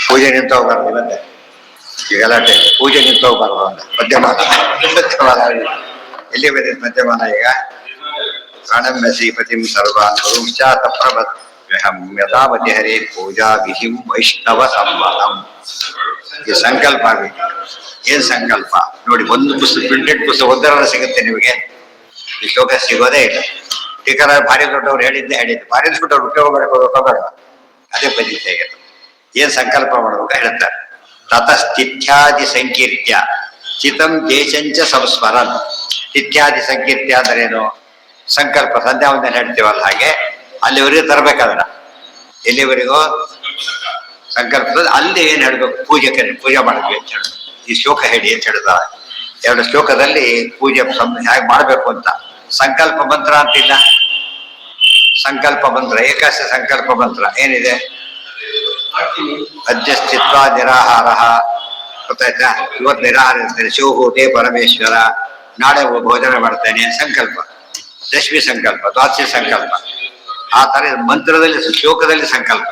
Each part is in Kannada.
ಪೂಜೆ ನಿಂತು ಹೋಗ್ಬಾರ್ದು ಇವತ್ತೆ ಈ ಗಲಾಟೆ. ಪೂಜೆ ನಿಂತು ಹೋಗ್ಬಾರ್ದು ಅಂತ ಮಧ್ಯಮಾನ ಎಲ್ಲಿ ಬಂದಿದ್ದು ಮಧ್ಯಮಾನ ಈಗ? ಪ್ರಣಮ್ಯ ಶ್ರೀಪತಿಂ ಸರ್ವಾನ್ ಗುರುಂಶ್ಚಾತ ಪ್ರಭತ್ಹಂ ಯಥಾಮತಿ ಹರೇ ಪೂಜಾ ವಿಧಿಂ ವೈಷ್ಣವ ಸಮ್ಮತಂ. ಈ ಸಂಕಲ್ಪ ಆಗಬೇಕು. ಏನ್ ಸಂಕಲ್ಪ ನೋಡಿ, ಒಂದು ಪುಸ್ತಕ ಪ್ರಿಂಟೆಡ್ ಪುಸ್ತಕ ಒಂದರ ಸಿಗುತ್ತೆ ನಿಮಗೆ, ಈ ಶ್ಲೋಕ ಸಿಗೋದೇ ಇಲ್ಲ. ಟೀಕರ ಭಾರಿ ದೊಡ್ಡವ್ರು ಹೇಳಿದ್ದೆ ಭಾರಿ ದೊಡ್ಡವ್ರು ಉಪಯೋಗ ಮಾಡ್ಕೋಬೇಡ, ಅದೇ ಪದ್ಧತಿ ಆಗಿರುತ್ತೆ. ಏನ್ ಸಂಕಲ್ಪ ಮಾಡ್ಬೇಕು ಹೇಳ್ತಾರೆ. ತತಸ್ಥಿತ್ಯಾದಿ ಸಂಕೀರ್ತ್ಯ ಚಿತಂ ದೇಶಂಚ ಸಂಸ್ಮರನ್. ಸ್ಥಿತ್ಯಾದಿ ಸಂಕೀರ್ತ್ಯ ಅಂದ್ರೆ ಏನು? ಸಂಕಲ್ಪ ಸಂಧ್ಯಾ ವಂದನೆ ಹೇಳ್ತೀವಲ್ಲ ಹಾಗೆ ಅಲ್ಲಿವರೆಗೂ ತರಬೇಕಾದ್ರ ಎಲ್ಲಿವರೆಗೂ ಸಂಕಲ್ಪದ ಅಲ್ಲಿ ಏನ್ ಹೇಳ್ಬೇಕು? ಪೂಜೆ ಮಾಡಿದ್ವಿ ಅಂತ ಹೇಳಿ ಈ ಶ್ಲೋಕ ಹೇಳಿ ಅಂತ ಹೇಳಿದ. ಎರಡು ಶ್ಲೋಕದಲ್ಲಿ ಪೂಜೆ ಹೇಗೆ ಮಾಡ್ಬೇಕು ಅಂತ. ಸಂಕಲ್ಪ ಮಂತ್ರ ಅಂತಿಲ್ಲ, ಸಂಕಲ್ಪ ಮಂತ್ರ ಏಕಾಶ ಸಂಕಲ್ಪ ಮಂತ್ರ ಏನಿದೆ? ಅಜ್ಜಸ್ಥಿತ್ವ ನಿರಾಹಾರ. ಗೊತ್ತಾಯ್ತಾ? ಇವತ್ತು ನಿರಾಹಾರ ಇರ್ತೇನೆ, ಶಿವಹೂತೆ ಪರಮೇಶ್ವರ, ನಾಳೆ ಭೋಜನ ಮಾಡ್ತೇನೆ, ಸಂಕಲ್ಪ. ದಶಮಿ ಸಂಕಲ್ಪ, ದ್ವಾದಶಿ ಸಂಕಲ್ಪ. ಆ ತರ ಮಂತ್ರದಲ್ಲಿ ಶ್ಲೋಕದಲ್ಲಿ ಸಂಕಲ್ಪ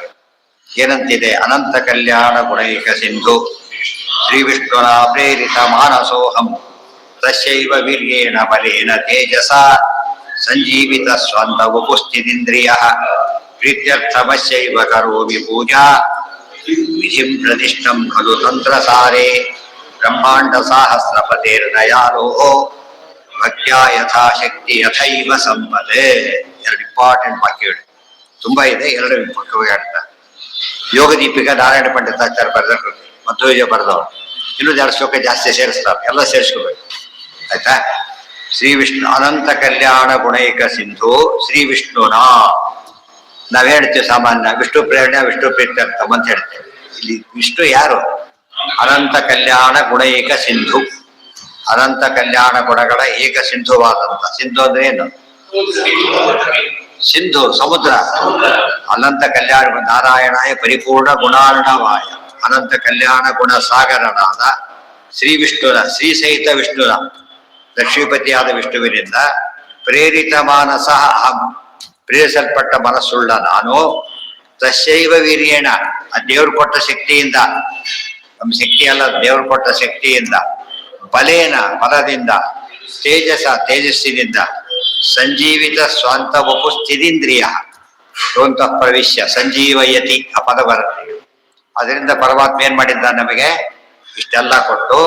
ಏನಂತಿದೆ? ಅನಂತ ಕಲ್ಯಾಣ ಗುಣೈಕ ಸಿಂಧು ಶ್ರೀ ವಿಷ್ಣುನ ಪ್ರೇರಿತ ಮಾನಸೋಹಂ ತಸ್ಯೈವ ವೀರ್ಯೇಣ ಬಲೇನ ತೇಜಸ ಸಂಜೀವಿತ ಸ್ವಂತ ಉಪಸ್ಥಿತೀಂದ್ರಿಯ ಪ್ರೀತ್ಯರ್ಥಮಸ್ಯೈವ ಕರೋಮಿ ಪೂಜಾ ವಿಧಿಂ ಪ್ರತಿಷ್ಠಂ ಖಲು ತಂತ್ರಸಾರೇ ಬ್ರಹ್ಮಾಂಡ ಸಾಹಸ್ರಪತೇರ್ದಯಾಲೋ ಭಕ್ತ್ಯಾ ಯಥಾಶಕ್ತಿ ಯಥೈವ ಸಂಪದೆ. ಎರಡು ಇಂಪಾರ್ಟೆಂಟ್ ವಾಕ್ಯಗಳು ತುಂಬಾ ಇದೆ, ಎರಡು ಪಕ್ಕವಾಗಿ ಹೇಳ್ತಾರೆ. ಯೋಗ ದೀಪಿಕಾ ನಾರಾಯಣ ಪಂಡಿತಾಚಾರ್ಯ ಬರೆದ ಮಧ್ವಜ ಬರೆದವರು. ಇನ್ನೊಂದು ಎರಡು ಶ್ಲೋಕ ಜಾಸ್ತಿ ಸೇರಿಸ್ತಾರೆ, ಎಲ್ಲ ಸೇರಿಸ್ಕೋಬೇಕು ಆಯ್ತಾ? ಶ್ರೀ ವಿಷ್ಣು ಅನಂತ ಕಲ್ಯಾಣ ಗುಣೈಕ ಸಿಂಧು ಶ್ರೀ ವಿಷ್ಣುನಾ. ನಾವ್ ಹೇಳ್ತೀವಿ ಸಾಮಾನ್ಯ ವಿಷ್ಣು ಪ್ರೇರಣೆ ವಿಷ್ಣು ಪ್ರೀತ್ಯರ್ಥಂ ಅಂತ ಹೇಳ್ತೇವೆ. ಇಲ್ಲಿ ವಿಷ್ಣು ಯಾರು? ಅನಂತ ಕಲ್ಯಾಣ ಗುಣೈಕ ಸಿಂಧು. ಅನಂತ ಕಲ್ಯಾಣ ಗುಣಗಳ ಏಕ ಸಿಂಧುವಾದಂತ. ಸಿಂಧು ಅಂದ್ರೆ ಏನು? ಸಿಂಧು ಸಮುದ್ರ. ಅನಂತ ಕಲ್ಯಾಣ ನಾರಾಯಣಾಯ ಪರಿಪೂರ್ಣ ಗುಣಾರ್ಣವಾಯ ಅನಂತ ಕಲ್ಯಾಣ ಗುಣ ಸಾಗರನಾದ ಶ್ರೀ ವಿಷ್ಣುನ, ಶ್ರೀ ಸಹಿತ ವಿಷ್ಣುನ, ಲಕ್ಷ್ಮೀಪತಿಯಾದ ವಿಷ್ಣುವಿನಿಂದ ಪ್ರೇರಿತ ಮಾನಸ ಅಹಂ, ಪ್ರೇರಿಸಲ್ಪಟ್ಟ ಮನಸ್ಸುಳ್ಳ ನಾನು, ತಸ್ಯೈವ ವೀರ್ಯೇಣ, ಆ ದೇವ್ರು ಕೊಟ್ಟ ಶಕ್ತಿಯಿಂದ, ನಮ್ಮ ಶಕ್ತಿ ಅಲ್ಲ ದೇವ್ರು ಕೊಟ್ಟ ಶಕ್ತಿಯಿಂದ, ಬಲೇನ ಬಲದಿಂದ, ತೇಜಸ್ಸಿನಿಂದ, ಸಂಜೀವಿತ ಸ್ವಂತ ವಪು ಸ್ಥಿತೀಂದ್ರಿಯ ಯೋಂತಃ ಪ್ರವಿಶ್ಯ ಸಂಜೀವಯತಿ ಆ ಪದ ಬರುತ್ತೆ. ಅದರಿಂದ ಪರಮಾತ್ಮ ಏನ್ ಮಾಡಿದ್ದ? ನಮಗೆ ಇಷ್ಟೆಲ್ಲ ಕೊಟ್ಟು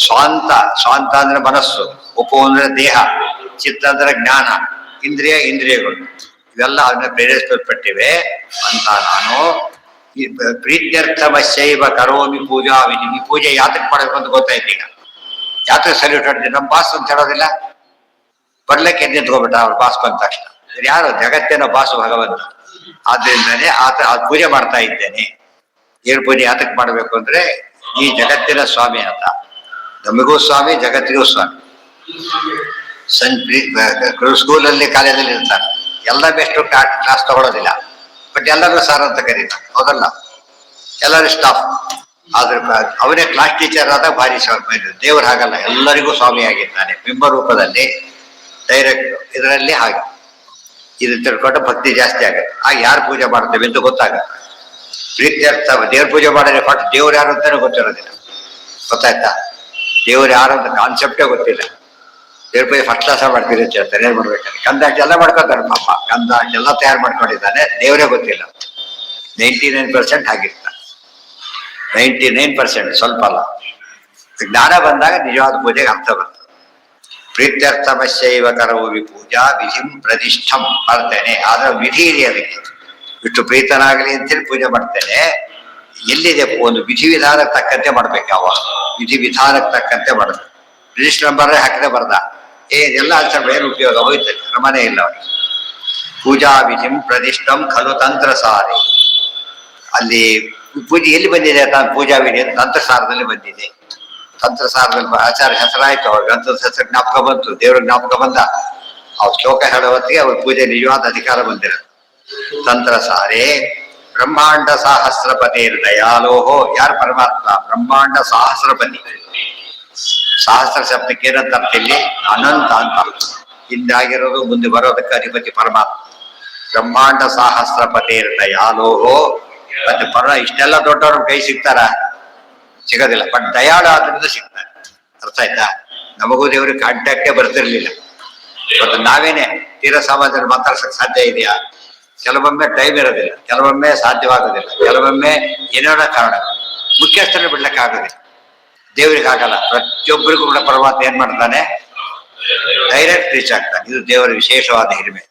ಸ್ವಾಂತ, ಸ್ವಾಂತ ಅಂದ್ರೆ ಮನಸ್ಸು, ಉಪು ಅಂದ್ರೆ ದೇಹ, ಚಿತ್ತ ಅಂದ್ರೆ ಜ್ಞಾನ, ಇಂದ್ರಿಯಗಳು ಇವೆಲ್ಲ ಅದನ್ನ ಪ್ರೇರಿಸಲ್ಪಟ್ಟಿವೆ ಅಂತ ನಾನು ಪ್ರೀತ್ಯರ್ಥಮಸ್ಯೈವ ಕರೋಮಿ ಪೂಜಾ ವಿಧಿ. ಈ ಪೂಜೆ ಯಾತಕ್ಕೆ ಮಾಡಬೇಕು ಅಂತ ಗೊತ್ತಾಯ್ತು. ಈಗ ಯಾತಕ್ಕೆ ಸಲ್ಯೂಟ್ ಹೊಡ್ತೀವಿ? ನಮ್ಮ ಬಾಸ್ ಅಂತ ಹೇಳೋದಿಲ್ಲ, ಬರ್ಲಿಕ್ಕೆ ನಿಂತ್ಕೊಬಿಟ್ಟ ಅವ್ರ ಬಾಸ್ ಬಂದ ತಕ್ಷಣ. ಯಾರು? ಜಗತ್ತೇನೋ ಬಾಸು ಭಗವಂತ. ಆದ್ರಿಂದಾನೇ ಆತ ಪೂಜೆ ಮಾಡ್ತಾ ಇದ್ದೇನೆ. ಏನ್ ಪೂಜೆ ಯಾತಕ್ಕೆ ಮಾಡ್ಬೇಕು ಅಂದ್ರೆ ಈ ಜಗತ್ತಿನ ಸ್ವಾಮಿ ಅಂತ, ನಮಗೂ ಸ್ವಾಮಿ ಜಗತ್ತಿಗೂ ಸ್ವಾಮಿ. ಸ್ಕೂಲಲ್ಲಿ ಕಾಲೇಜಲ್ಲಿ ಇರ್ತಾರೆ, ಎಲ್ಲ ಬೆಸ್ಟ್ ಕ್ಲಾಸ್ ತಗೊಳ್ಳೋದಿಲ್ಲ, ಬಟ್ ಎಲ್ಲರೂ ಸಾರ್ ಅಂತ ಕರೀತಾರೆ, ಹೌದಲ್ಲ? ಎಲ್ಲರೂ ಸ್ಟಾಫ್. ಆದ್ರೆ ಅವನೇ ಕ್ಲಾಸ್ ಟೀಚರ್ ಆದಾಗ ಭಾರಿ ಸ್ವಾಮಿ. ದೇವರು ಹಾಗಲ್ಲ, ಎಲ್ಲರಿಗೂ ಸ್ವಾಮಿ ಆಗಿದ್ದಾನೆ ಬಿಂಬ ರೂಪದಲ್ಲಿ, ಡೈರೆಕ್ಟ್. ಇದರಲ್ಲಿ ಹಾಗೆ ಇದು ತಿಳ್ಕೊಂಡು ಭಕ್ತಿ ಜಾಸ್ತಿ ಆಗುತ್ತೆ. ಆಗ ಯಾರು ಪೂಜೆ ಮಾಡ್ತೇವೆ ಅಂತ ಗೊತ್ತಾಗತ್ತೆ. ಪ್ರೀತ್ಯರ್ಥ ದೇವ್ರ ಪೂಜೆ ಮಾಡಿದ್ರೆ ಫಟ್ ದೇವ್ರು ಯಾರು ಅಂತಾನೆ ಗೊತ್ತಿರೋದಿಲ್ಲ. ಗೊತ್ತಾಯ್ತಾ? ದೇವ್ರು ಯಾರು ಅಂತ ಕಾನ್ಸೆಪ್ಟೇ ಗೊತ್ತಿಲ್ಲ. ದೇವ್ರ ಪೂಜೆ ಫಸ್ಟ್ ಕ್ಲಾಸ್ ಮಾಡ್ತೀರಿ ಅಂತ ಹೇಳ್ತಾರೆ. ಏನ್ ಮಾಡ್ಬೇಕಾದ್ರೆ ಗಂಧ ಎಲ್ಲ ಮಾಡ್ಕೊತಾರೆ ಪಾಪ. ಗಂಧ ಎಲ್ಲ ತಯಾರು ಮಾಡ್ಕೊಂಡಿದ್ದಾನೆ, ದೇವರೇ ಗೊತ್ತಿಲ್ಲ. 99% ಆಗಿರ್ತಾರೆ. 99% ಸ್ವಲ್ಪ ಅಲ್ಲ. ಜ್ಞಾನ ಬಂದಾಗ ನಿಜವಾದ ಪೂಜೆಗೆ ಅರ್ಥ ಬರ್ತದೆ. ಪ್ರೀತ್ಯರ್ಥಮಸ್ಯೈವ ಕರೋಮಿ ಪೂಜಾ ವಿಧಿಂ ಪ್ರತಿಷ್ಠಂ ಮಾಡ್ತೇನೆ. ಆದ್ರೆ ವಿಧಿ ಇದೆ ಅದಕ್ಕೆ. ಇಷ್ಟು ಪ್ರೀತನಾಗಲಿ ಅಂತೇಳಿ ಪೂಜೆ ಮಾಡ್ತೇನೆ. ಎಲ್ಲಿದೆ? ಒಂದು ವಿಧಿವಿಧಾನಕ್ಕೆ ತಕ್ಕಂತೆ ಮಾಡ್ಬೇಕು. ಯಾವಾಗ ವಿಧಿವಿಧಾನಕ್ಕೆ ತಕ್ಕಂತೆ ಮಾಡ್ಬೇಕು. ರಿಜಿಸ್ಟರ್ ನಂಬರ್ ಹಾಕಿದೆ ಬರ್ದ ಎಲ್ಲ ಆಚರಣೆ ಏನು ಉಪಯೋಗ? ಹೋಯ್ತದೆ, ಕ್ರಮನೇ ಇಲ್ಲ ಅವನಿಗೆ. ಪೂಜಾ ವಿಧಿಂ ಪ್ರತಿಷ್ಠಂ ಖಲು ತಂತ್ರಸಾರಿ. ಅಲ್ಲಿ ಪೂಜೆ ಎಲ್ಲಿ ಬಂದಿದೆ? ಪೂಜಾ ವಿಧಿ ತಂತ್ರಸಾರದಲ್ಲಿ ಬಂದಿದೆ. ತಂತ್ರಸಾರದಲ್ಲಿ ಆಚಾರ್ಯ ಹೆಸರಾಯ್ತು, ಅವ್ರ ಗ್ರಂಥದ ಹೆಸರು ಜ್ಞಾಪಕ ಬಂತು, ದೇವ್ರ ಜ್ಞಾಪಕ ಬಂದ. ಅವ್ರ ಶ್ಲೋಕ ಹೇಳೋ ಹೊತ್ತಿಗೆ ಅವ್ರ ಪೂಜೆ ನಿಜವಾದ ಅಧಿಕಾರ ಬಂದಿರುತ್ತೆ. ತಂತ್ರಸಾರೇ ಬ್ರಹ್ಮಾಂಡ ಸಹಸ್ರಪತಿ ದಯಾಲೋಹೋ. ಯಾರು? ಪರಮಾತ್ಮ ಬ್ರಹ್ಮಾಂಡ ಸಹಸ್ರಪತಿ. ಸಹಸ್ರ ಶಬ್ದಕ್ಕೆ ಏನಂತ ಅರ್ಥ ಇಲ್ಲಿ? ಅನಂತ ಅಂತ. ಹಿಂದಾಗಿರೋದು ಮುಂದೆ ಬರೋದಕ್ಕೆ ಅಧಿಪತಿ ಪರಮಾತ್ಮ. ಬ್ರಹ್ಮಾಂಡ ಸಹಸ್ರಪತಿ ದಯಾಲೋಹೋ ಮತ್ತೆ ಇಷ್ಟೆಲ್ಲ ದೊಡ್ಡವ್ರ ಕೈ ಸಿಗ್ತಾರ? ಸಿಗೋದಿಲ್ಲ. ಬಟ್ ದಯಾಳು ಆದ್ರಿಂದ ಸಿಗ್ತಾರೆ. ಅರ್ಥ ಆಯ್ತಾ? ನಮಗೂ ದೇವ್ರಿಗೆ ಕಾಂಟ್ಯಾಕ್ಟೇ ಬರ್ತಿರ್ಲಿಲ್ಲ. ಮತ್ತು ನಾವೇನೆ ತೀರ ಸಮಾಜದಲ್ಲಿ ಮಾತಾಡ್ಸಕ್ ಸಾಧ್ಯ ಇದೆಯಾ? ಕೆಲವೊಮ್ಮೆ ಟೈಮ್ ಇರೋದಿಲ್ಲ, ಕೆಲವೊಮ್ಮೆ ಸಾಧ್ಯವಾಗೋದಿಲ್ಲ, ಕೆಲವೊಮ್ಮೆ ಏನೋ ಕಾರಣ ಮುಖ್ಯಸ್ಥರನ್ನ ಬಿಡ್ಲಿಕ್ಕೆ ಆಗೋದಿಲ್ಲ. ದೇವ್ರಿಗೆ ಆಗಲ್ಲ. ಪ್ರತಿಯೊಬ್ಬರಿಗೂ ಕೂಡ ಪರಮಾತ್ಮ ಏನ್ ಮಾಡ್ತಾನೆ? ಡೈರೆಕ್ಟ್ ರೀಚ್ ಆಗ್ತಾನೆ. ಇದು ದೇವರ ವಿಶೇಷವಾದ ಹಿರಿಮೆ.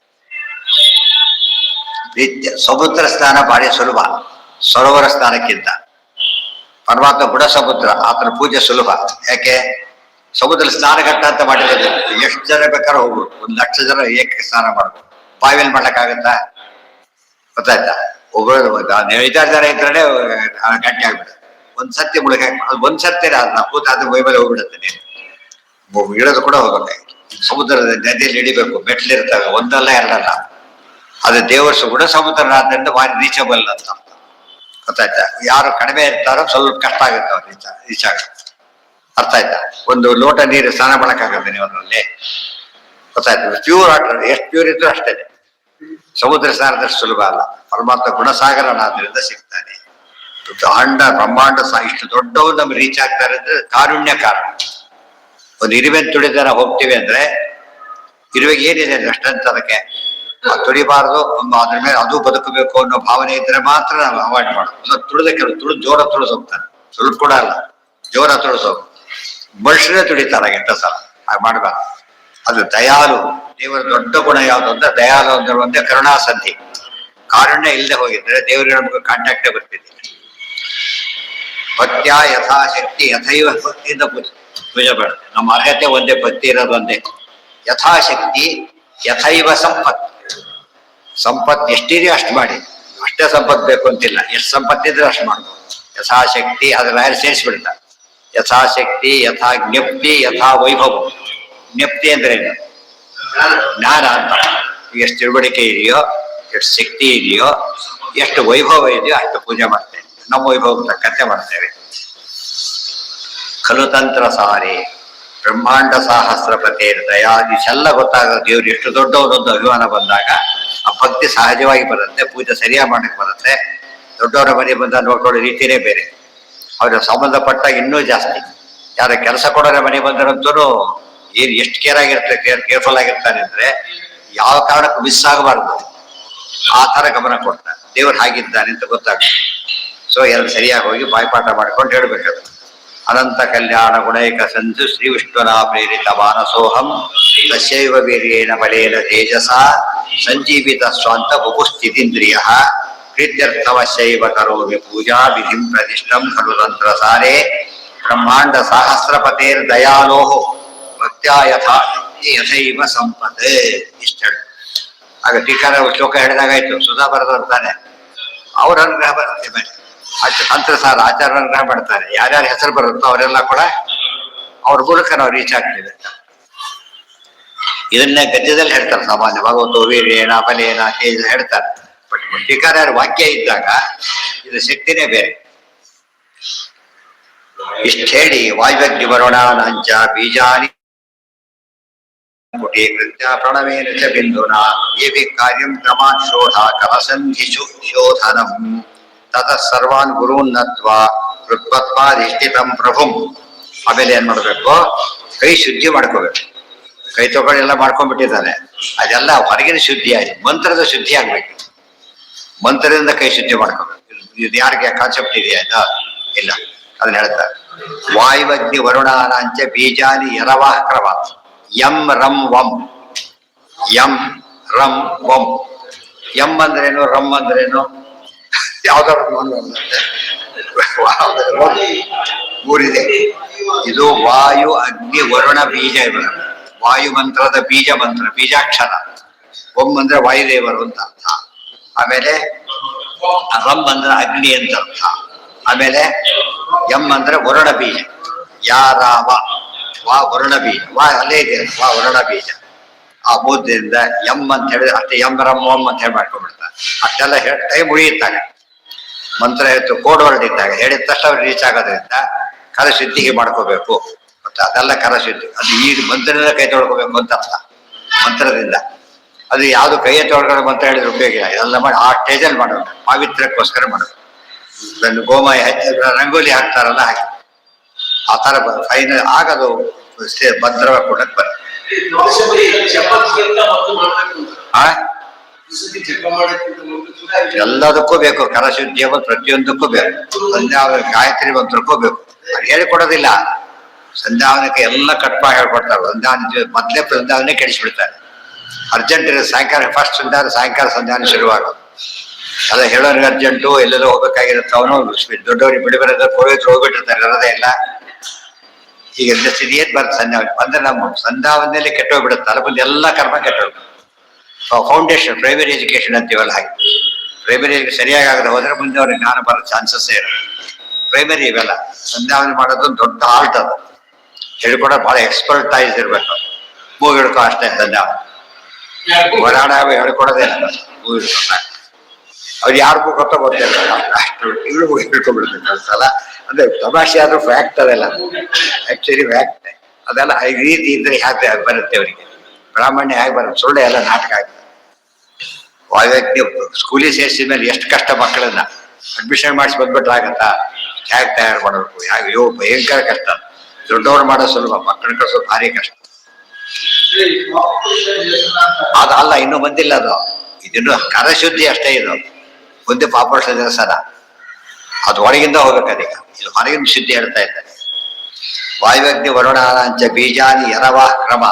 ಸಮುದ್ರ ಸ್ನಾನ ಭಾರಿ ಸುಲಭ ಸರೋವರ ಸ್ನಾನಕ್ಕಿಂತ. ಪರಮಾತ್ಮ ಗುಣ ಸಮುದ್ರ, ಆತನ ಪೂಜೆ ಸುಲಭ. ಯಾಕೆ? ಸಮುದ್ರ ಸ್ನಾನಘಟ್ಟ ಅಂತ ಮಾಡಿರೋದು. ಎಷ್ಟು ಜನ ಬೇಕಾದ್ರೆ ಹೋಗ್ಬೋದು. 1,00,000 ಜನ ಏಕ ಸ್ನಾನ ಮಾಡ್ಬೋದು. ಬಾವಿಯಲ್ಲಿ ಮಾಡ್ಲಕ್ಕಾಗತ್ತಾ? ಗೊತ್ತಾಯ್ತಾ? ಒಬ್ಬರು 5-6 ಜನ ಇದ್ರೆ ಗಟ್ಟಿ ಆಗ್ಬಿಡುತ್ತೆ. ಒಂದ್ಸತಿ ಮುಳುಗ ಒಂದ್ಸತಿ ನಾ ಕೂತ ಅದ್ರ ಮೈಮೇಲೆ ಹೋಗ್ಬಿಡುತ್ತೆ. ಇಳೋದು ಕೂಡ ಹೋಗ್ಬೇಕು. ಸಮುದ್ರದ ನದಿಯಲ್ಲಿ ಇಳಿಬೇಕು. ಮೆಟ್ಲಿರ್ತವೆ, ಒಂದಲ್ಲ ಎರಡಲ್ಲ. ಅದು ದೇವರ ಗುಣ ಸಮುದ್ರ ಆದ್ರಿಂದ ಭಾರಿ ರೀಚಬಲ್ ಅಂತ. ಗೊತ್ತಾಯ್ತಾ? ಯಾರು ಕಡಿಮೆ ಇರ್ತಾರೋ ಸ್ವಲ್ಪ ಕಷ್ಟ ಆಗುತ್ತೆ ಅವ್ರು ರೀಚ್ ಆಗುತ್ತೆ. ಅರ್ಥ ಆಯ್ತಾ? ಒಂದು ಲೋಟ ನೀರು ಸ್ನಾನ ಮಾಡಕ್ಕಾಗತ್ತೆ ನೀವು ಅದರಲ್ಲಿ? ಗೊತ್ತಾಯ್ತು? ಪ್ಯೂರ್ ವಾಟರ್ ಎಷ್ಟು ಪ್ಯೂರ್ ಇದ್ರೂ ಅಷ್ಟೇ. ಸಮುದ್ರ ಸ್ನಾನದಷ್ಟು ಸುಲಭ ಅಲ್ಲ. ಪರಮಾತ್ಮ ಗುಣಸಾಗರನಾದ್ರಿಂದ ಸಿಗ್ತಾನೆ. ಅಂಡ ಬ್ರಹ್ಮಾಂಡ ಇಷ್ಟು ದೊಡ್ಡವರು ನಮ್ಗೆ ರೀಚ್ ಆಗ್ತಾರೆ ಅಂದ್ರೆ ಕಾರುಣ್ಯ ಕಾರಣ. ಒಂದು ಇರುವೆ ತುಳಿದ ಹೋಗ್ತೀವಿ ಅಂದ್ರೆ ಇರುವೆಗೆ ಏನಿದೆ ಅಂದ್ರೆ ಅಷ್ಟಂತ ಅದಕ್ಕೆ ತುಳಿಬಾರದು, ಅದ್ರ ಮೇಲೆ ಅದು ಬದುಕಬೇಕು ಅನ್ನೋ ಭಾವನೆ ಇದ್ರೆ ಮಾತ್ರ ನಾವು ಅವಾಯ್ಡ್ ಮಾಡೋದು. ತುಳಿದ ಕೆಲವು ಜೋರ ತುಳಿದು ಹೋಗ್ತಾನೆ, ಸ್ವಲ್ಪ ಕೂಡ ಅಲ್ಲ, ಜೋರ ತುಳಿದು ಮನುಷ್ಯರೇ ತುಳಿತಾರೆ ಎಂತ ಸಲ. ಹಾಗೆ ಮಾಡಬಾರ್ದು. ಅದು ದಯಾಲು. ದೇವರ ದೊಡ್ಡ ಗುಣ ಯಾವುದು ಅಂದ್ರೆ ದಯಾಲು ಅಂದ್ರೆ ಒಂದೇ ಕರುಣಾಸಂಧಿ. ಕಾರುಣ್ಯ ಇಲ್ಲದೆ ಹೋಗಿದ್ರೆ ದೇವರಿಗೆ ನಮಗೆ ಕಾಂಟ್ಯಾಕ್ಟೇ ಬರ್ತಿದ್ದಿಲ್ಲ. ಭಕ್ತ್ಯ ಯಥಾಶಕ್ತಿ ಯಥೈವ ಭಕ್ತಿಯಿಂದ ಪೂಜೆ ಬೇಡ. ನಮ್ಮ ಅರ್ಹತೆ ಒಂದೇ, ಭಕ್ತಿ ಇರೋದು ಒಂದೇ. ಯಥಾಶಕ್ತಿ ಯಥೈವ ಸಂಪತ್. ಸಂಪತ್ ಎಷ್ಟಿದೆಯೋ ಅಷ್ಟು ಮಾಡಿ. ಅಷ್ಟೇ ಸಂಪತ್ ಬೇಕು ಅಂತಿಲ್ಲ, ಎಷ್ಟು ಸಂಪತ್ತಿದ್ರೆ ಅಷ್ಟು ಮಾಡ್ಬೋದು. ಯಥಾಶಕ್ತಿ ಅದನ್ನ ಸೇರಿಸ್ಬಿಡ್ತಾರೆ. ಯಥಾಶಕ್ತಿ ಯಥಾ ಜ್ಞಪ್ತಿ ಯಥಾ ವೈಭವ. ಜ್ಞಪ್ತಿ ಅಂದ್ರೆ ಏನು? ಜ್ಞಾನ ಅಂತ. ಎಷ್ಟು ತಿಳುವಳಿಕೆ ಇದೆಯೋ, ಎಷ್ಟು ಶಕ್ತಿ ಇದೆಯೋ, ಎಷ್ಟು ವೈಭವ ಇದೆಯೋ ಅಷ್ಟು ಪೂಜೆ ಮಾಡ್ತೇವೆ. ನಮ್ಮ ವೈಭವ ತಕ್ಕಂತೆ ಮಾಡ್ತೇವೆ. ಖಲು ತಂತ್ರ ಸಾರಿ ಬ್ರಹ್ಮಾಂಡ ಸಹಸ್ರಪತಿ ದಯಾ. ಇಷ್ಟೆಲ್ಲ ಗೊತ್ತಾಗೋದು ದೇವ್ರು ಎಷ್ಟು ದೊಡ್ಡವರೊಂದು ಅಭಿಮಾನ ಬಂದಾಗ ಆ ಭಕ್ತಿ ಸಹಜವಾಗಿ ಬರುತ್ತೆ. ಪೂಜೆ ಸರಿಯಾಗಿ ಮಾಡಕ್ಕೆ ಬರುತ್ತೆ. ದೊಡ್ಡವರ ಮನೆ ಬಂದ ನೋಡ್ಕೊಳ್ಳೋ ರೀತಿಯೇ ಬೇರೆ. ಅವ್ರ ಸಂಬಂಧಪಟ್ಟಾಗ ಇನ್ನೂ ಜಾಸ್ತಿ. ಯಾರ ಕೆಲಸ ಕೊಡೋರ ಮನೆ ಬಂದರಂತೂ ಏನ್ ಎಷ್ಟು ಕೇರ್ಫುಲ್ ಆಗಿರ್ತಾರೆ ಅಂದ್ರೆ ಯಾವ ಕಾರಣಕ್ಕೂ ಮಿಸ್ ಆಗಬಾರ್ದು. ಆ ತರ ಗಮನ ಕೊಡ್ತಾರೆ. ದೇವ್ರು ಹಾಗಿದ್ದಾನೆ ಅಂತ ಗೊತ್ತಾಗ್ತದೆ. ಸೊ ಎರಡು ಸರಿಯಾಗಿ ಹೋಗಿ ಬಾಯ್ಪಾಠ ಮಾಡ್ಕೊಂಡು ಹೇಳ್ಬೇಕದು. ಅನಂತ ಕಲ್ಯಾಣ ಗುಣೈಕ ಸಂತು ಶ್ರೀ ವಿಷ್ಣುನ ಪ್ರೇರಿತ ಮಾನಸೋಹಂ ತಸ್ಯೈವ ವೀರ್ಯೇಣ ಬಲೇನ ತೇಜಸ ಸಂಜೀವಿತ ಸ್ವಾಂತ ಬುಪುಸ್ಥಿತೀಂದ್ರಿಯ ಪ್ರೀತ್ಯರ್ಥವಶೈವ ಕರೋಮಿ ಪೂಜಾ ವಿಧಿಂ ಪ್ರತಿಷ್ಠಂ ಖಲು ತಂತ್ರ ಸಾರೇ ಬ್ರಹ್ಮಾಂಡ ಸಹಸ್ರಪತೇರ್ ದಯಾಲೋ ಭಕ್ತ್ಯಾ ಯಥೈವ ಸಂಪತ್. ಇಷ್ಟ ಹೇಳಿ. ಆಗ ಟೀಕಾರ ಶ್ಲೋಕ ಹೇಳಿದಾಗಾಯ್ತು. ಸುಧಾ ಬರೆದಂತಾನೆ ಅವ್ರ ಅನುಗ್ರಹ ಬರುತ್ತೆ. ತಂತ್ರಸಾರ ಆಚಾರ ಅನುಗ್ರಹ ಮಾಡ್ತಾರೆ. ಯಾರ್ಯಾರ ಹೆಸರು ಬರುತ್ತೋ ಅವರೆಲ್ಲ ಕೂಡ ಅವ್ರ ಮೂಲಕ ನಾವು ರೀಚ್ ಆಗ್ತೇವೆ. ಇದನ್ನೇ ಗದ್ಯದಲ್ಲಿ ಹೇಳ್ತಾರೆ ಸಾಮಾನ್ಯ. ಭಗವತೋ ವೀರ್ಯೇಣ ಬಲೇನ ತೇಜ ಹೇಳ್ತಾರೆ. ಬಟ್ ಟೀಕಾರ ವಾಕ್ಯ ಇದ್ದಾಗ ಇದು ಶಕ್ತಿನೇ ಬೇರೆ. ಇಷ್ಟ ಹೇಳಿ ವಾಯುವ್ಯ ವರುಣಾನಾಂಚ ಬೀಜಾನಿ ಕೃತ್ಯ ಪ್ರಣವೇನ ಚ ಬಿಂದುನ ಏವಿ ಕಾರ್ಯಂ ಕ್ರಮಾನ್ ಶೋಧ ಕಲಸಂಧಿಷು ಶೋಧನಂ ತತಃ ಸರ್ವಾನ್ ಗುರುನ್ನತ್ವ ಕೃತ್ಪತ್ವಾಧಿಷ್ಠಿತಂ ಪ್ರಭುಂ. ಆಮೇಲೆ ಏನ್ ಮಾಡ್ಬೇಕು? ಕೈ ಶುದ್ಧಿ ಮಾಡ್ಕೋಬೇಕು. ಕೈ ತಗೊಂಡೆಲ್ಲ ಮಾಡ್ಕೊಂಡ್ಬಿಟ್ಟಿದ್ದಾನೆ. ಅದೆಲ್ಲ ಹೊರಗಿನ ಶುದ್ಧಿ ಆಯ್ತು. ಮಂತ್ರದ ಶುದ್ಧಿ ಆಗ್ಬೇಕು. ಮಂತ್ರದಿಂದ ಕೈ ಶುದ್ಧಿ ಮಾಡ್ಕೋಬೇಕು. ಇದು ಯಾರಿಗೆ ಕಾನ್ಸೆಪ್ಟ್ ಇದೆಯಾ? ಇಲ್ಲ. ಅದನ್ನ ಹೇಳ್ತಾರೆ. ವಾಯುವಗ್ನಿ ವರುಣಾನಾಂಚ ಬೀಜಾನಿ ಯರವಾಹ ಕ್ರಮ ಯಂ ರಂ ವಂ. ಯಂ ರಂ ವಂ. ಯಂ ಅಂದ್ರೇನು? ರಂ ಅಂದ್ರೇನು? ಯಾವ್ದಾದ್ರು ಮೂರಿದೆ. ಇದು ವಾಯು ಅಗ್ನಿ ವರುಣ ಬೀಜ. ವಾಯು ಮಂತ್ರದ ಬೀಜ ಮಂತ್ರ, ಬೀಜಾಕ್ಷರ. ಒಮ್ ಅಂದ್ರೆ ವಾಯುದೇವರು ಅಂತ ಅರ್ಥ. ಆಮೇಲೆ ರಂ ಅಂದ್ರೆ ಅಗ್ನಿ ಅಂತ ಅರ್ಥ. ಆಮೇಲೆ ಎಂ ಅಂದ್ರೆ ವರುಣ ಬೀಜ. ಯಾರಾವ ವಾ ವರುಣ ಬೀಜ. ವಾ ಅಲ್ಲೇ ಇದೆ, ವಾ ವರುಣ ಬೀಜ. ಆ ಮೂದ್ರಿಂದ ಎಂ ಅಂತ ಹೇಳಿದ್ರೆ ಅಷ್ಟೇ. ಎಂ ರಂ ಓಂ ಅಂತ ಹೇಳಿ ಮಾಡ್ಕೊಂಡ್ಬಿಡ್ತಾರೆ. ಅಷ್ಟೆಲ್ಲ ಟೈಮ್ ಉಳಿಯುತ್ತಾಗ ಮಂತ್ರ ಹೇಳ್ತು ಕೋಡ್ ವರ್ಡ್ ಇದ್ದಾಗ ಹೇಳಿದ ತಕ್ಷಣ ಅವ್ರು ರೀಚ್ ಆಗೋದ್ರಿಂದ ಕಲಶುದ್ಧಿಗೆ ಮಾಡ್ಕೋಬೇಕು. ಮತ್ತೆ ಅದೆಲ್ಲ ಕಲಶುದ್ಧಿ. ಅದು ಈ ಮಂತ್ರದಿಂದ ಕೈ ತೊಳ್ಕೋಬೇಕು ಅಂತ ಅರ್ಥ. ಮಂತ್ರದಿಂದ ಅದು ಯಾವುದು ಕೈಯ ತೊಳ್ಕೊಳ್ಳೋ ಮಂತ್ರ ಹೇಳಿದ್ರೆ ಉಪಯೋಗ ಇಲ್ಲ. ಇದೆಲ್ಲ ಮಾಡಿ ಆ ಸ್ಟೇಜಲ್ಲಿ ಮಾಡೋದು. ಪಾವಿತ್ರ್ಯಕ್ಕೋಸ್ಕರ ಮಾಡೋದು. ಗೋಮಯ ಹಚ್ಚಿ ರಂಗೋಲಿ ಹಾಕ್ತಾರಲ್ಲ ಹಾಗೆ ಆ ತರ ಫೈನಲ್ ಆಗದು ಭದ್ರವಾಗಿ ಕೊಡಕ್ ಬರುತ್ತೆ. ಎಲ್ಲದಕ್ಕೂ ಬೇಕು ಕರಶುದ್ಧಿ ಎಂಬುದು ಪ್ರತಿಯೊಂದಕ್ಕೂ ಬೇಕು. ಸಂಧ್ಯಾವನ ಗಾಯತ್ರಿ ಮಂತ್ರಕ್ಕೂ ಬೇಕು. ಅದು ಹೇಳಿಕೊಡೋದಿಲ್ಲ. ಸಂಧ್ಯಾವನಕ್ಕೆ ಎಲ್ಲ ಕಟ್ಪಾಗಿ ಹೇಳ್ಕೊಡ್ತಾರೆ. ಸಂಧ್ಯಾವನ ಮೊದಲೇ ಸಂಧ್ಯಾವನೆ ಕೆಡಿಸ್ಬಿಡ್ತಾರೆ. ಅರ್ಜೆಂಟ್ ಇದೆ ಸಾಯಂಕಾಲ ಫಸ್ಟ್ ಸಂಧ್ಯಾವನ ಸಾಯಂಕಾಲ ಸಂಧ್ಯಾವನ ಶುರುವಾಗೋದು. ಅದ ಹೇಳೋರಿಗೆ ಅರ್ಜೆಂಟು ಎಲ್ಲೆಲ್ಲೋ ಹೋಗ್ಬೇಕಾಗಿರುತ್ತೆ. ಅವನು ದೊಡ್ಡವ್ರಿಗೆ ಬಿಡುಗಡೆ ಪುರೋಹಿತರು ಹೋಗ್ಬಿಟ್ಟಿರ್ತಾರೆ ಇರೋದೇ ಇಲ್ಲ. ಈಗ ಸ್ಥಿತಿ ಏನ್ ಬರುತ್ತೆ ಸಂಧ್ಯಾವನೆ ಬಂದ್ರೆ ನಮ್ಮ ಸಂಧ್ಯಾವನೆಯಲ್ಲಿ ಕೆಟ್ಟೋಗ್ಬಿಡುತ್ತೆ. ಅದ್ರ ಮುಂದೆ ಎಲ್ಲ ಕರ್ಮ ಕೆಟ್ಟೋಗ್ಬಿಡುತ್ತೆ. ಫೌಂಡೇಶನ್ ಪ್ರೈಮರಿ ಎಜುಕೇಶನ್ ಅಂತೀವಲ್ಲ ಹಾಗೆ ಪ್ರೈಮರಿ ಸರಿಯಾಗಿ ಆಗದೆ ಹೋದ್ರೆ ಮುಂದೆ ಅವ್ರಿಗೆ ಜ್ಞಾನ ಬರೋ ಚಾನ್ಸಸ್ ಇರುತ್ತೆ. ಪ್ರೈಮರಿ ಇವೆಲ್ಲ ಸಂಧ್ಯಾವನೆ ಮಾಡೋದು ದೊಡ್ಡ ಆರ್ಟ್. ಅದು ಹೇಳ್ಕೊಡೋ ಬಹಳ ಎಕ್ಸ್ಪರ್ಟೈಸ್ ಇರ್ಬೇಕು. ಮೂಗು ಹಿಡ್ಕೊ ಅಷ್ಟೇ ಸಂಧ್ಯಾವನೆ ಓಡಾಡ ಹೇಳ್ಕೊಡೋದೇ ಮೂಗು ಹಿಡ್ಕೊಂಡ ಅವ್ರು ಯಾರಿಗೂ ಗೊತ್ತಿಲ್ಲ ಅಷ್ಟು ಇವ್ರು ಹಿಡ್ಕೊಂಡ್ಬಿಡ್ಬೇಕು ಅನ್ಸಲ್ಲ. ಅಂದ್ರೆ ತಮಾಷೆ ಆದ್ರೂ ಫ್ಯಾಕ್ಟ್ ಅದೆಲ್ಲ ಆಕ್ಚುಲಿ ಫ್ಯಾಕ್ಟ್ ಅದೆಲ್ಲ ಈ ರೀತಿ ಇದ್ರೆ ಹ್ಯಾಪಿ ಆಗಿ ಬರುತ್ತೆ ಅವರಿಗೆ. ಬ್ರಾಹ್ಮಣ್ಯ ಹೇಗೆ ಬರುತ್ತೆ ಸುಳ್ಳೆ ಎಲ್ಲ ನಾಟಕ ಆಗ್ತದೆ. ವ್ಯಕ್ತಿ ಸ್ಕೂಲಿಗೆ ಸೇರಿಸಿದ ಮೇಲೆ ಎಷ್ಟು ಕಷ್ಟ ಮಕ್ಕಳನ್ನ ಅಡ್ಮಿಷನ್ ಮಾಡಿಸಿ ಬಂದ್ಬಿಟ್ರೆ ಆಗತ್ತಾ? ಹೇಗೆ ತಯಾರು ಮಾಡಬೇಕು? ಹೇಗೆ ಭಯಂಕರ ಕಷ್ಟ. ದೊಡ್ಡವ್ರು ಮಾಡೋ ಸುಲಭ, ಮಕ್ಕಳ ಕಳ್ಸೋದು ಭಾರಿ ಕಷ್ಟ. ಅದಲ್ಲ ಇನ್ನೂ ಬಂದಿಲ್ಲ ಅದು. ಇದನ್ನು ಕರಶುದ್ಧಿ ಅಷ್ಟೇ. ಇದು ಮುಂದೆ ಪಾಪೋಷ ದೇವಸ್ಥಾನ ಅದು ಒಳಗಿಂದ ಹೋಗ್ಬೇಕದೀಗ. ಇದು ಹೊರಗಿನ ಶುದ್ಧಿ ಹೇಳ್ತಾ ಇದ್ದಾರೆ. ವಾಯುವ್ಯಕ್ತಿ ವರುಣಾನಾಂಚ ಬೀಜಾನಿ ಯರವಾ ಕ್ರಮ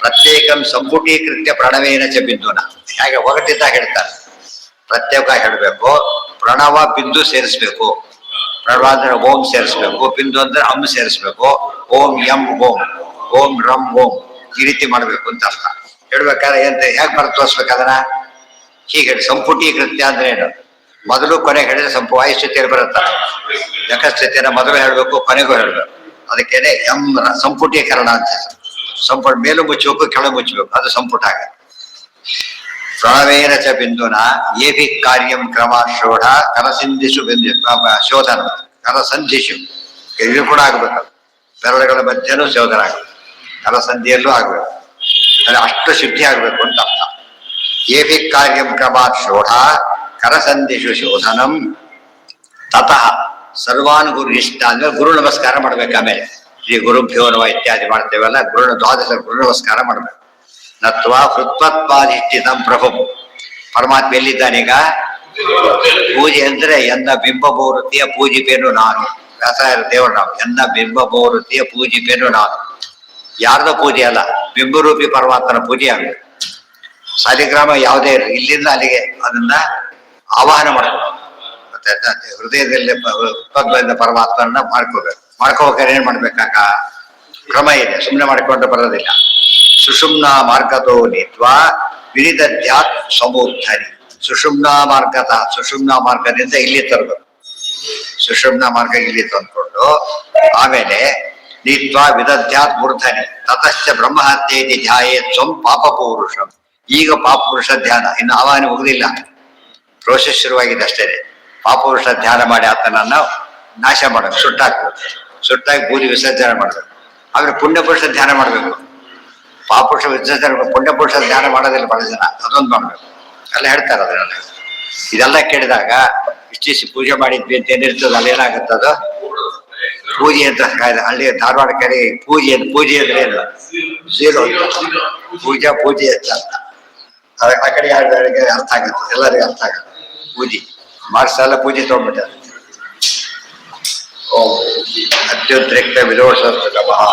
ಪ್ರತ್ಯೇಕಂ ಸಂಪುಟೀಕೃತ್ಯ ಪ್ರಣವೇನ ಚ ಬಿಂದುನ. ಹೇಗೆ ಒಗಟಿದ್ದಾಗ ಹೇಳ್ತಾರೆ. ಪ್ರತ್ಯೇಕ ಹೇಳಬೇಕು. ಪ್ರಣವ ಬಿಂದು ಸೇರಿಸ್ಬೇಕು. ಪ್ರಣವ ಅಂದ್ರೆ ಓಂ ಸೇರಿಸ್ಬೇಕು. ಬಿಂದು ಅಂದ್ರೆ ಅಮ್ ಸೇರಿಸ್ಬೇಕು. ಓಂ ಯಂ ಓಂ ಓಂ ರಂ ಓಂ ಈ ರೀತಿ ಮಾಡ್ಬೇಕು ಅಂತ ಅರ್ಥ. ಹೇಳ್ಬೇಕಾದ್ರೆ ಏನ್ ಹೇಗೆ ಬರ ತೋರಿಸ್ಬೇಕು ಅದನ್ನ? ಹೀಗೆ ಸಂಪುಟೀಕೃತ್ಯ ಅಂದ್ರೆ ಏನು? ಮೊದಲು ಕೊನೆಗೆ ಹೇಳಿದ್ರೆ ವಾಯುಸ್ಥಿತಿಯಲ್ಲಿ ಬರುತ್ತೆ. ಜಗಸ್ಥಿತಿಯನ್ನ ಮೊದಲು ಹೇಳ್ಬೇಕು, ಕೊನೆಗೂ ಹೇಳ್ಬೇಕು. ಅದಕ್ಕೇನೆ ಸಂಪುಟೀಕರಣ ಅಂತ. ಸಂಪುಟ ಮೇಲೂ ಮುಚ್ಚಬೇಕು, ಕೆಳಗೆ ಮುಚ್ಚಬೇಕು, ಅದು ಸಂಪುಟ ಆಗ. ಪ್ರಣವೇನ ಚ ಬಿಂದುನ ಏಭಿ ಕಾರ್ಯಂ ಕ್ರಮ ಶೋಢ ಕರಸಂಧಿಸು ಬಿಂದು ಶೋಧನ ಕರಸಂಧಿಸು ಇದು ಕೂಡ ಆಗ್ಬೇಕು. ಬೆರಳುಗಳ ಮಧ್ಯನೂ ಶೋಧನ ಆಗ್ಬೇಕು. ಕರಸಂಧಿಯಲ್ಲೂ ಆಗ್ಬೇಕು. ಅದು ಅಷ್ಟು ಶುದ್ಧಿ ಆಗ್ಬೇಕು ಅಂತ ಅರ್ಥ. ಏಭಿ ಕಾರ್ಯಂ ಕ್ರಮ ಶೋಢ ಕರಸಂಧಿಸು ಶೋಧನಂ ತತಃ ಸರ್ವಾನ್ ಗುರು ಇಷ್ಟ ಅಂದ್ರೆ ಗುರು ನಮಸ್ಕಾರ ಮಾಡ್ಬೇಕು. ಆಮೇಲೆ ಶ್ರೀ ಗುರುಭ್ಯೋ ನಮಃ ಇತ್ಯಾದಿ ಮಾಡ್ತೇವಲ್ಲ, ದ್ವಾದಶ ಗುರು ನಮಸ್ಕಾರ ಮಾಡ್ಬೇಕು. ನತ್ವಾ ಹೃತ್ವತ್ಪಾದಿಷ್ಠಿತಂ ಪ್ರಭು ಪರಮಾತ್ಮ ಎಲ್ಲಿದ್ದಾನೀಗ? ಪೂಜೆ ಅಂದ್ರೆ ಎನ್ನ ಬಿಂಬಮೂರ್ತಿಯ ಪೂಜಿಪೇನು ನಾನು. ವ್ಯಾಸಾಯ ದೇವರು ನಾವು ಎನ್ನ ಬಿಂಬಮೂರ್ತಿಯ ಪೂಜಿಪೇನು ನಾನು. ಯಾರ್ದೋ ಪೂಜೆ ಅಲ್ಲ, ಬಿಂಬರೂಪಿ ಪರಮಾತ್ಮನ ಪೂಜೆ ಆಗಬೇಕು. ಸಾಲಿಗ್ರಾಮ ಯಾವುದೇ ಇರಲಿ, ಇಲ್ಲಿಂದ ಅಲ್ಲಿಗೆ ಅದನ್ನ ಆವಾಹನ ಮಾಡಬೇಕು. ಮತ್ತೆ ಹೃದಯದಲ್ಲಿ ಉತ್ಪತ್ತಿಯಿಂದ ಪರಮಾತ್ಮನ ಮಾಡ್ಕೋಬೇಕು. ಮಾಡ್ಕೋಬೇಕಾದ್ರೆ ಏನ್ ಮಾಡ್ಬೇಕಾಗ ಕ್ರಮ ಇದೆ, ಸುಮ್ಮನೆ ಮಾಡಿಕೊಂಡು ಬರೋದಿಲ್ಲ. ಸುಷುಮ್ನಾ ಮಾರ್ಗದೋ ನೀತ್ವಾ ವಿನಿದಧ್ಯಾತ್ ಸಮೂರ್ಧನಿ. ಸುಷುಮ್ನಾ ಮಾರ್ಗದ ಸುಷುಮ್ನಾ ಮಾರ್ಗದಿಂದ ಇಲ್ಲಿ ತರಬೇಕು. ಸುಷುಮ್ನಾ ಮಾರ್ಗ ಇಲ್ಲಿ ತಂದ್ಕೊಂಡು ಆಮೇಲೆ ನೀತ್ವಾ ವಿದಧ್ಯಾತ್ ಮೂರ್ಧನಿ ತತಶ್ಚ ಬ್ರಹ್ಮಹತ್ಯೇತಿ ಧ್ಯಾಯೇತ್ ಸ್ವಂ ಪಾಪ ಪೌರುಷಂ. ಈಗ ಪಾಪಪುರುಷ ಧ್ಯಾನ ಇನ್ನು ಆವಾಹನೆ ಮುಗುದಿಲ್ಲ, ಪ್ರೋಸೆಸ್ ಶುರುವಾಗಿದೆ ಅಷ್ಟೇ. ಪಾಪಪುರುಷ ಧ್ಯಾನ ಮಾಡಿ ಆತನನ್ನ ನಾಶ ಮಾಡಬೇಕು, ಸುಟ್ಟಾಕ್ಬೇಕು. ಸುಟ್ಟಾಗಿ ಬೂದಿ ವಿಸರ್ಜನೆ ಮಾಡ್ಬೇಕು. ಆಮೇಲೆ ಪುಣ್ಯಪುರುಷ ಧ್ಯಾನ ಮಾಡ್ಬೇಕು. ಪಾಪುರುಷ ವಿಸರ್ಜನೆ, ಪುಣ್ಯಪುರುಷ ಧ್ಯಾನ ಮಾಡೋದಿಲ್ಲ ಬಹಳ ಜನ, ಅದೊಂದು ಮಾಡ್ಬೇಕು. ಎಲ್ಲ ಹೇಳ್ತಾರೆ ಅದನ್ನೆಲ್ಲ. ಇದೆಲ್ಲ ಕೇಳಿದಾಗ ಇಷ್ಟಿಷ್ಟು ಪೂಜೆ ಮಾಡಿದ್ವಿ ಅಂತ ಏನಿರ್ತದೆ ಅಲ್ಲೇನಾಗುತ್ತದು ಪೂಜೆ ಅಂತ. ಹಳ್ಳಿ ಧಾರವಾಡ ಕಡೆ ಪೂಜೆ ಅಂದ್ರೆ ಏನು? ಝೀರೋ ಪೂಜೆ ಅಂತ. ಆ ಕಡೆ ಯಾರಿಗೆ ಅರ್ಥ ಆಗುತ್ತೆ, ಎಲ್ಲರಿಗೂ ಅರ್ಥ ಆಗುತ್ತೆ. ಪೂಜೆ ಮಾರ್ಕ್ಸೆಲ್ಲ ಪೂಜೆ ತಗೊಂಡ್ಬಿಟ್ಟಾರೆ. ಓಂ ಅತ್ಯುದ್ರಿಕ್ತ ವಿಲೋಷ